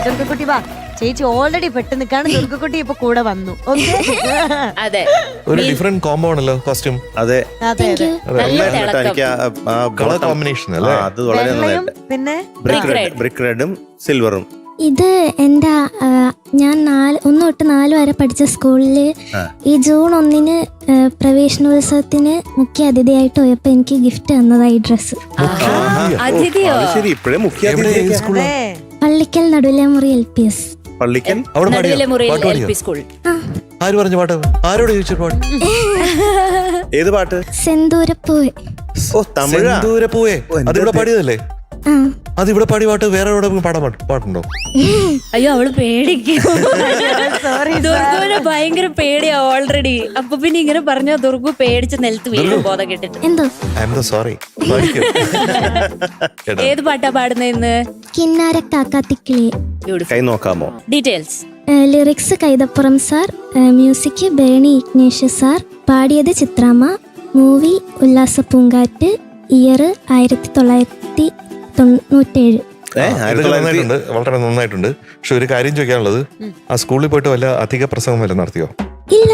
ദുർഗക്കുട്ടി വാ. ചേച്ചി ഓൾറെഡി പെട്ട് നിൽക്കാണ്. ദുർഗക്കുട്ടി ഇപ്പൊ കൂടെ വന്നു. അതെ, ഒരു ഡിഫറെന്റ് കോംബോ ആണല്ലോ കോസ്റ്റ്യൂം. അതെ, കളർ കോമ്പിനേഷൻ അല്ലേ? അത് വളരെ നന്നായിട്ട്. പിന്നെ ബ്രിക്ക് റെഡും സിൽവറും. ഇത് എൻ്റെ ഞാൻ 1 തൊട്ട് 4 വരെ പഠിച്ച സ്കൂളിൽ ഈ ജൂൺ 1 പ്രവേശനോത്സവത്തിന് മുഖ്യ അതിഥിയായിട്ട് പോയപ്പോ എനിക്ക് ഗിഫ്റ്റ് തന്നതായി ഡ്രസ്സ്. അതിഥിയോ? ശരി, ഇപ്പഴേ മുഖ്യ പള്ളിക്കൽ നടുവിലെമുറി LPS. പള്ളിക്കൽ സ്കൂൾ. ആര് പറഞ്ഞു പാട്ട്? ആരോട് ചോദിച്ചു പാട്ട്? ഏത് പാട്ട്? സെന്തൂരപ്പൂവേ. ഓ, തമിഴ്. പൂവേ. അതിവിടെ പാടിയതല്ലേ? അതിവിടെ പാടി പാട്ട് വേറെ എവിടെ പാട്ടുണ്ടോ? അയ്യോ, അവള് പേടിക്കും. ദുർഗുവിന് ഭയങ്കര പേടിയാ ഓൾറെഡി. അപ്പൊ പിന്നെ ഇങ്ങനെ പറഞ്ഞ ദുർഗു പേടിച്ച് നിലത്ത് വീഴും ബോധം കെട്ടിട്ട്. എന്തോ സോറി. ഏത് പാട്ടാ പാടുന്നതെന്ന്? കിന്നാര കാക്കാത്തിക്കിളി. കൈ നോക്കാമോ? Details. Lyrics Kaithapram sir, music Berny Ignatius sir, പാടിയത് ചിത്രാമ്മ, മൂവി ഉല്ലാസ പൂങ്കാറ്റ്, ഇയർ 1997. വളരെ നന്നായിട്ടുണ്ട്. പക്ഷെ ഒരു കാര്യം ചോദിക്കാനുള്ളത്, ആ സ്കൂളിൽ പോയിട്ട് വല്ല അധിക പ്രസംഗം വല്ല നടത്തിയോ? ഇല്ല.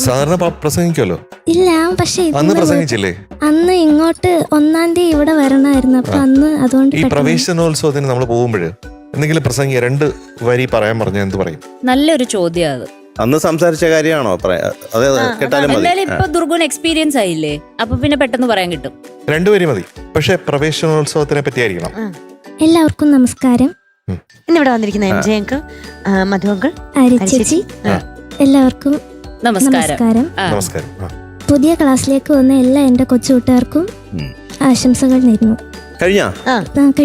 സാധാരണ പ്രസംഗിക്കുമല്ലോ. ഇല്ല, പക്ഷെ അന്ന് പ്രസംഗിച്ചില്ലേ? അന്ന് ഇങ്ങോട്ട് 1-ാം തീയതി ഇവിടെ വരണമായിരുന്നു. അപ്പൊ അന്ന് അതുകൊണ്ട് ഈ പ്രവേശനോത്സവത്തിന് നമ്മൾ പോകുമ്പോഴ് എന്തെങ്കിലും പ്രസംഗിക്കുക 2 വരി പറയാൻ പറഞ്ഞ എന്ത് പറയും? നല്ലൊരു ചോദ്യം അത്. അന്ന് സംസാരിച്ച കാര്യമാണോ? അതെ, കേട്ടാലും മതി. എന്തായാലും ഇപ്പൊ ദുർഗുന് എക്സ്പീരിയൻസ് ആയില്ലേ, അപ്പൊ പിന്നെ പെട്ടെന്ന് പറയാൻ കിട്ടും. 2 വരി മതി. പക്ഷെ പ്രവേശനോത്സവത്തിനെ പറ്റിയായിരിക്കണം. എല്ലാവർക്കും നമസ്കാരം. ഇന്നിവിടെ വന്നിരിക്കുന്ന MJ അങ്കിൾ, മധു അങ്കിൾ, ചേച്ചി, എല്ലാവർക്കും നമസ്കാരം. നമസ്കാരം. പുതിയ ക്ലാസ്സിലേക്ക് വന്ന എല്ലാ എന്റെ കൊച്ചുകൂട്ടുകാർക്കും ആശംസകൾ നേരുന്നു. കഴിഞ്ഞോ?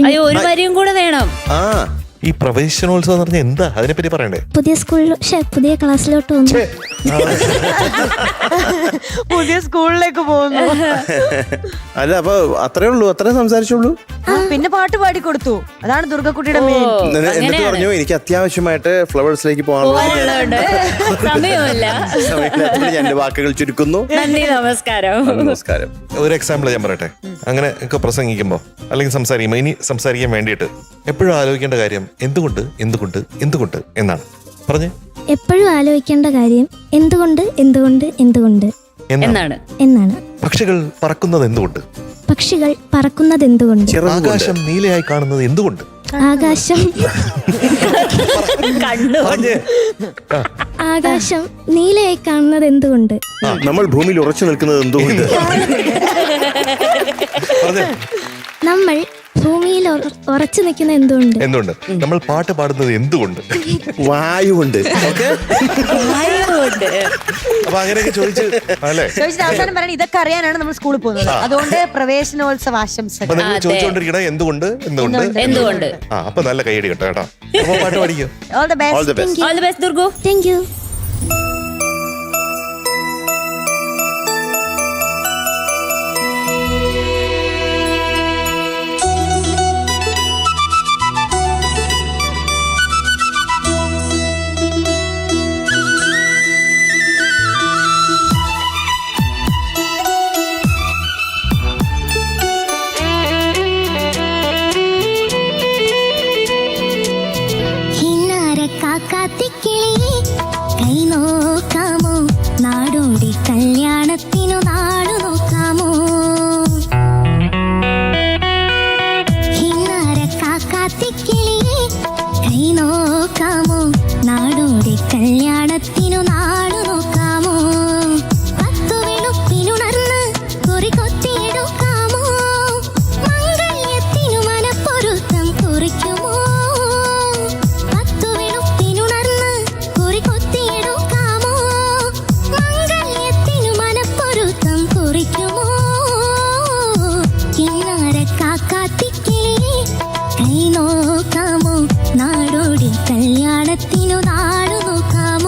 അയ്യോ, ഒരു വരിയും കൂടെ വേണം. ഈ പ്രവേശനോത്സവം എന്ന് പറഞ്ഞാൽ എന്താ? അതിനെപ്പറ്റി പറയണ്ടേ? പുതിയ പുതിയ ക്ലാസ്സിലോട്ട് വന്നു. പുതിയ സ്കൂളിലേക്ക് പോകുന്നു. അല്ല, അപ്പൊ അത്രേ ഉള്ളൂ? അത്രേ സംസാരിച്ചുള്ളൂ? പിന്നെ പാട്ട് പാടി കൊടുത്തു. അതാണ് ദുർഗക്കുട്ടിയുടെ മെയിൻ. എന്നിട്ട് പറഞ്ഞു എനിക്ക് അത്യാവശ്യമായിട്ട് ഫ്ലവേഴ്സിലേക്ക് പോകാനുള്ള സമയമല്ല. ഞാൻ എന്റെ വാക്കുകൾ ചുരുക്കുന്നു. നന്ദി, നമസ്കാരം. നമസ്കാരം. ഒരു എക്സാമ്പിൾ ഞാൻ പറയട്ടെ. അങ്ങനെ ഒക്കെ പ്രസംഗിക്കുമ്പോ അല്ലെങ്കിൽ സംസാരിക്കുമ്പോ, ഇനി സംസാരിക്കാൻ വേണ്ടിയിട്ട് എപ്പോഴും ആലോചിക്കേണ്ട കാര്യം എന്തുകൊണ്ട് എന്തുകൊണ്ട് എന്തുകൊണ്ട് എന്നാണ്. പറഞ്ഞേ. എപ്പോഴും ആലോചിക്കേണ്ട കാര്യം എന്തുകൊണ്ട് എന്തുകൊണ്ട് എന്തുകൊണ്ട് എന്നാണ്. പക്ഷികൾ പറക്കുന്നത് എന്തുകൊണ്ട്? പക്ഷികൾ പറക്കുന്നത് എന്തുകൊണ്ട്? ആകാശം നീലയായി കാണുന്നത് എന്തുകൊണ്ട്? ആകാശം ആകാശം നീലയായി കാണുന്നത് എന്തുകൊണ്ട്? നമ്മൾ ഭൂമിയിൽ ഉറച്ചു നിൽക്കുന്നത് എന്തുകൊണ്ട്? നമ്മൾ ഭൂമിയിൽ ഉറച്ചു നിൽക്കുന്ന എന്തുകൊണ്ട്? നമ്മൾ പാട്ട് പാടുന്നത് എന്തുകൊണ്ട്? വായുകൊണ്ട്. അപ്പൊ അങ്ങനെയൊക്കെ ചോദിച്ചിട്ട് അവസാനം പറയണം ഇതൊക്കെ അറിയാനാണ് നമ്മൾ സ്കൂളിൽ പോകുന്നത്. അതുകൊണ്ട് പ്രവേശനോത്സവ ആശംസകൾ ചോദിച്ചോണ്ടിരിക്കണ എന്തുകൊണ്ട് എന്തുകൊണ്ട്. അപ്പൊ നല്ല കൈയടി കേട്ടോ കേട്ടോ. അപ്പൊ പാട്ട് പാടിക്കോ. All the best. All the best Durgu. Thank you. കൈ നോക്കാമോ? നാടോടി കല്യാണത്തിനു നാടു നോക്കാമോ? ഹിന്നാര കാക്കാത്തിക്കിളിയെ കൈ നോക്കാമോ? നാടോടി കല്യാണത്തിനു നാടു നോക്കാമോ? 10 വെളുപ്പിനുണർന്ന് കുറി കൊത്തിയെടുക്കാമോ? മംഗല്യത്തിനു മനപ്പൊരുത്തം കുറിക്കുമോ? കൈ നോക്കാമോ? നാടോടി കല്യാണത്തിനു നാടു നോക്കാമോ?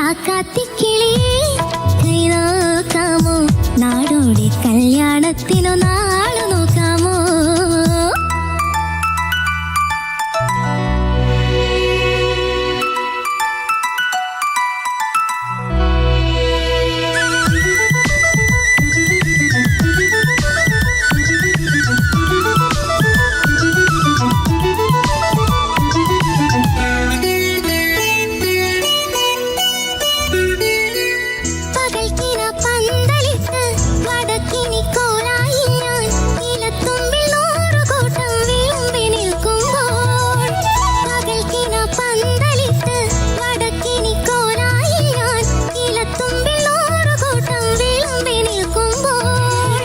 കാക്കാത്തിക്കിളിയേ കൈ നോക്കാമോ നാടോടി കല്യാണത്തിനു നാളു നോക്കാമോ പകൽക്കിന പന്തലിട്ട് വടക്കിനി കോലായി ഞാൻ ഇലത്തുമ്പിൽ നൂറുകൂട്ടം വിളുമ്പി നിൽക്കുമ്പോൾ പകൽക്കിന പന്തലിട്ട് വടക്കിനി കോലായി ഞാൻ ഇലത്തുമ്പിൽ നൂറുകൂട്ടം വിളുമ്പി നിൽക്കുമ്പോൾ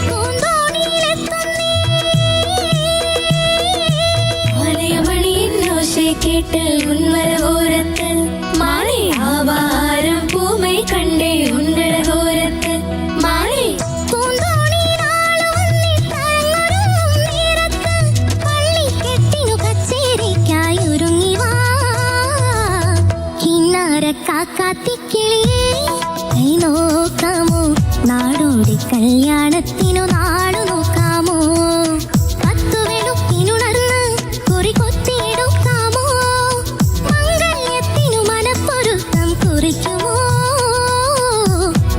പൂന്തോണിയിലെത്തുന്നേ വലയമണിயின் ஓசை கேட்டு உன்வரவோரத்து மாலை ஆவாரம் பூமை கண்டே உன்னழகோரத்து மாலை പൂന്തോണിയിലാളു വന്നിട്ടരങ്ങൊരുങ്ങും നേരത്ത് പള്ളിക്കെട്ടിനു കച്ചേരിക്കായി ഒരുങ്ങി വാ കിന്നാര കാക്കാത്തിക്കിളിയേ കൈ നോക്കാമോ നാടോടി കല്യാണത്തിനു നാളു നോക്കാമോ പത്തു വെളുപ്പിനുണർന്ന് കുറി കൊത്തിയെടുക്കാമോ മംഗല്യത്തിനു മനപ്പൊരുത്തം കുറിക്കുമോ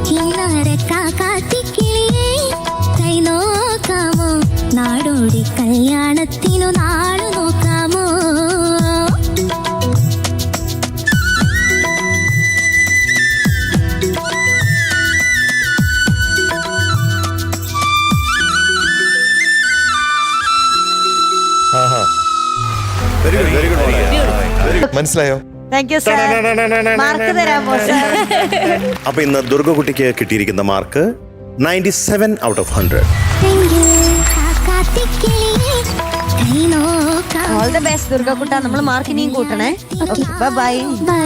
കിന്നാര കാക്കാത്തിക്കിളിയേ കൈ നോക്കാമോ നാടോടി കല്യാണത്തിനു നാളു നോക്കാമോ ആഹാ. Very good very good. മനസ്സിലായോ? Thank you sir. മാർക്ക് തരാമോ സർ? അപ്പൊ ഇന്ന് ദുർഗക്കുട്ടിക്ക് കിട്ടിയിരിക്കുന്ന mark 97 out of 100. Thank you കാക്കാത്തിക്കിളിയേ കൈ നോക്കാം ഓൾ ദ ബെസ്റ്റ് ദുർഗക്കുട്ട. നമ്മൾ മാർക്ക് ഇനിയും കൂട്ടണേ. Bye bye